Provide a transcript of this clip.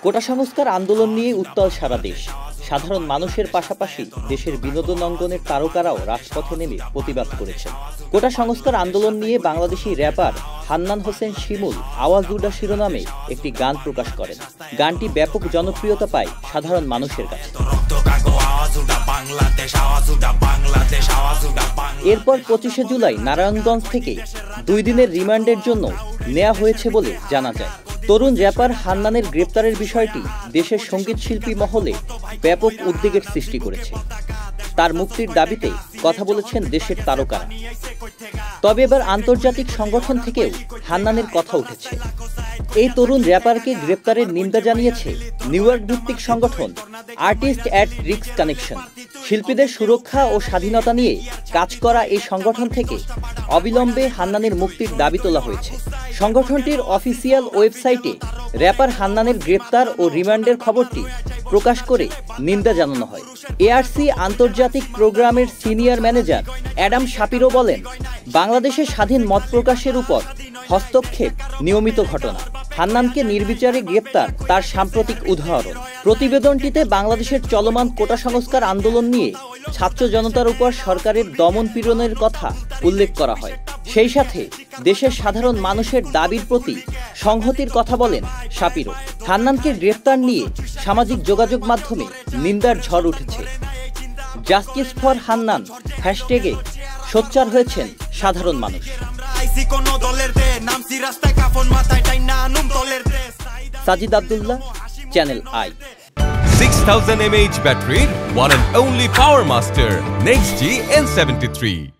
কোটা সংস্কার আন্দোলন নিয়ে উত্তাল সারা দেশ। সাধারণ মানুষের পাশাপাশি দেশের বিনোদন অঙ্গনের তারকারাও রাজপথে নেমে প্রতিবাদ করেছেন। কোটা সংস্কার আন্দোলন নিয়ে বাংলাদেশি র্যাপার হান্নান হোসেন শিমুল আওয়াজ উডা শিরোনামে একটি গান প্রকাশ করেন। গানটি ব্যাপক জনপ্রিয়তা পায় সাধারণ মানুষের কাছে। এরপর 25শে জুলাই নারায়ণগঞ্জ থেকে 2 দিনের রিমান্ডের জন্য নেওয়া হয়েছে বলে জানা যায়। তরুণ র্যাপার হান্নানের গ্রেপ্তারের বিষয়টি দেশের সঙ্গীত শিল্পী মহলে ব্যাপক উদ্বেগের সৃষ্টি করেছে। তার মুক্তির দাবিতে কথা বলেছেন দেশের তারকারা। তবে এবার আন্তর্জাতিক সংগঠন থেকেও হান্নানের কথা উঠেছে। এই তরুণ র্যাপারকে গ্রেপ্তারের নিন্দা জানিয়েছে নিউ ইয়র্ক ভিত্তিক সংগঠন আর্টিস্ট অ্যাট রিস্ক কানেকশন। শিল্পীদের সুরক্ষা ও স্বাধীনতা নিয়ে কাজ করা এই সংগঠন থেকে অবিলম্বে হান্নানের মুক্তির দাবি তোলা হয়েছে। সংগঠনটির অফিসিয়াল ওয়েবসাইটে র্যাপার হান্নানের গ্রেপ্তার ও রিমান্ডের খবরটি প্রকাশ করে নিন্দা জানানো হয়। এআরসি আন্তর্জাতিক প্রোগ্রামের সিনিয়র ম্যানেজার অ্যাডাম শাপিরো বলেন, বাংলাদেশের স্বাধীন মত প্রকাশের উপর হস্তক্ষেপ নিয়মিত ঘটনা। হান্নানকে নির্বিচারে গ্রেপ্তার তার সাম্প্রতিক উদাহরণ। প্রতিবেদনটিতে বাংলাদেশের চলমান কোটা সংস্কার আন্দোলন নিয়ে ছাত্র জনতার উপর সরকারের দমন পীড়নের কথা উল্লেখ করা হয়। সেই সাথে দেশের সাধারণ মানুষের দাবির প্রতি সংহতির কথা বলেন শাপিরো। হান্নানকে গ্রেফতার নিয়ে সামাজিক যোগাযোগ মাধ্যমে নিন্দার ঝড় উঠেছে। জাস্টিস ফর হান্নান হ্যাশট্যাগে সোচ্চার হয়েছেন সাধারণ মানুষ। Sajid Abdullah, channel I. 6000 mAh battery, one and only Power Master, Next G N73.